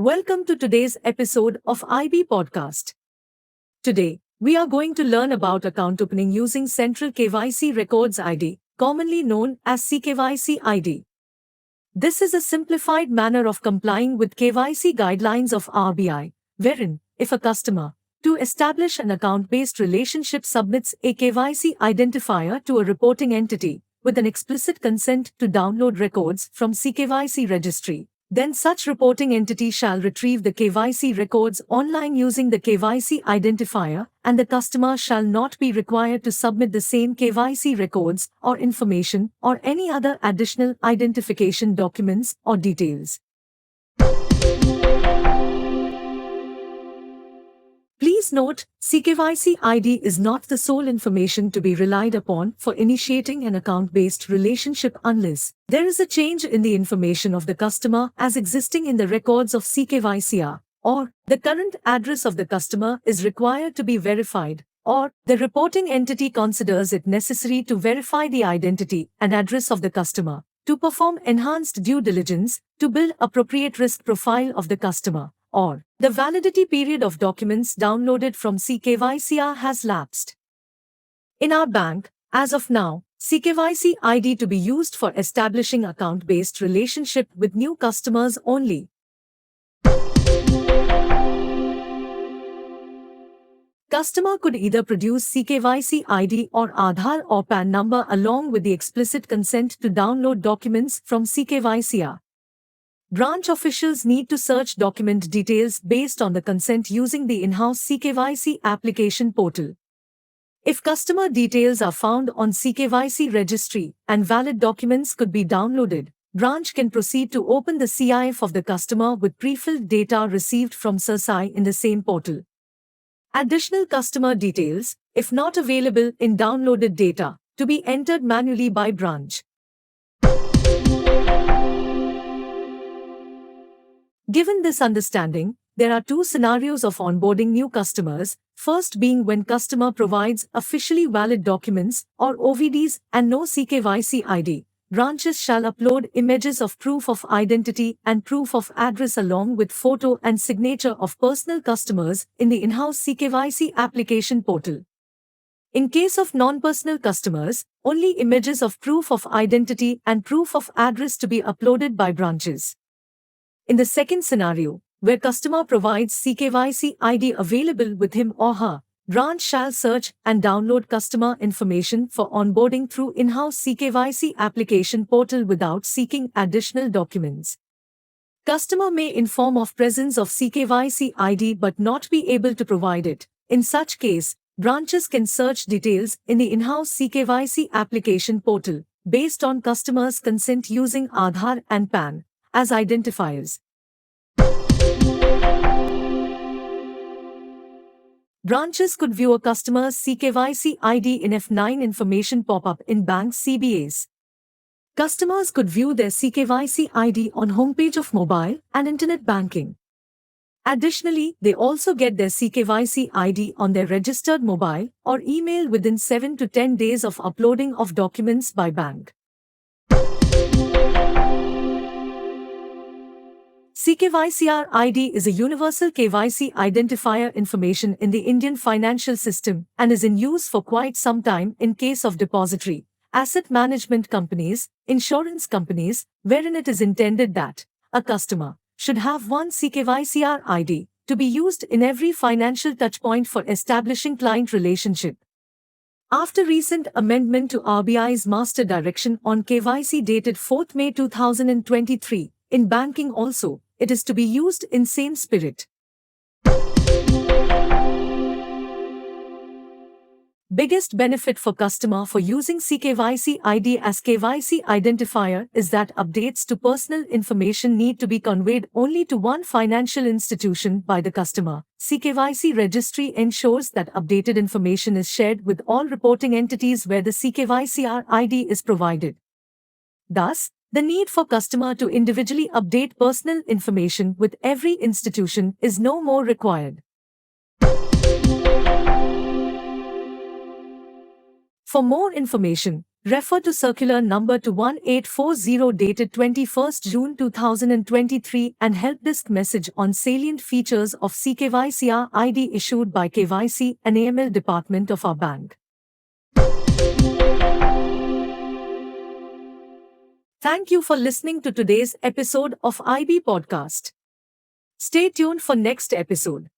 Welcome to today's episode of IB Podcast. Today, we are going to learn about account opening using Central KYC Records ID, commonly known as CKYC ID. This is a simplified manner of complying with KYC guidelines of RBI, wherein, if a customer, to establish an account-based relationship submits a KYC identifier to a reporting entity with an explicit consent to download records from CKYC registry, then such reporting entity shall retrieve the KYC records online using the KYC identifier, and the customer shall not be required to submit the same KYC records or information or any other additional identification documents or details. Please note, CKYC ID is not the sole information to be relied upon for initiating an account-based relationship unless there is a change in the information of the customer as existing in the records of CKYCR, or the current address of the customer is required to be verified, or the reporting entity considers it necessary to verify the identity and address of the customer, to perform enhanced due diligence, to build appropriate risk profile of the customer, or the validity period of documents downloaded from CKYCR has lapsed. In our bank, as of now, CKYC ID to be used for establishing account-based relationship with new customers only. Customer could either produce CKYC ID or Aadhaar or PAN number along with the explicit consent to download documents from CKYCR. Branch officials need to search document details based on the consent using the in-house CKYC application portal. If customer details are found on CKYC registry and valid documents could be downloaded, branch can proceed to open the CIF of the customer with pre-filled data received from CERSAI in the same portal. Additional customer details, if not available in downloaded data, to be entered manually by branch. Given this understanding, there are two scenarios of onboarding new customers, first being when customer provides officially valid documents or OVDs and no CKYC ID. Branches shall upload images of proof of identity and proof of address along with photo and signature of personal customers in the in-house CKYC application portal. In case of non-personal customers, only images of proof of identity and proof of address to be uploaded by branches. In the second scenario, where customer provides CKYC ID available with him or her, branch shall search and download customer information for onboarding through in-house CKYC application portal without seeking additional documents. Customer may inform of presence of CKYC ID but not be able to provide it. In such case, branches can search details in the in-house CKYC application portal based on customer's consent using Aadhaar and PAN as identifiers. Branches could view a customer's CKYC ID in F9 information pop-up in bank CBAs. Customers could view their CKYC ID on homepage of mobile and internet banking. Additionally, they also get their CKYC ID on their registered mobile or email within 7 to 10 days of uploading of documents by bank. CKYCR ID is a universal KYC identifier information in the Indian financial system and is in use for quite some time in case of depository, asset management companies, insurance companies, wherein it is intended that a customer should have one CKYCR ID to be used in every financial touchpoint for establishing client relationship. After recent amendment to RBI's Master Direction on KYC dated 4th May 2023, in banking also, it is to be used in same spirit. Biggest benefit for customer for using CKYC ID as KYC identifier is that updates to personal information need to be conveyed only to one financial institution by the customer. CKYC registry ensures that updated information is shared with all reporting entities where the CKYCR ID is provided. Thus, the need for customer to individually update personal information with every institution is no more required. For more information, Refer to Circular Number 21840 dated 21st June 2023 and Help Desk message on salient features of CKYC ID issued by KYC and AML department of our bank. Thank you for listening to today's episode of IB Podcast. Stay tuned for next episode.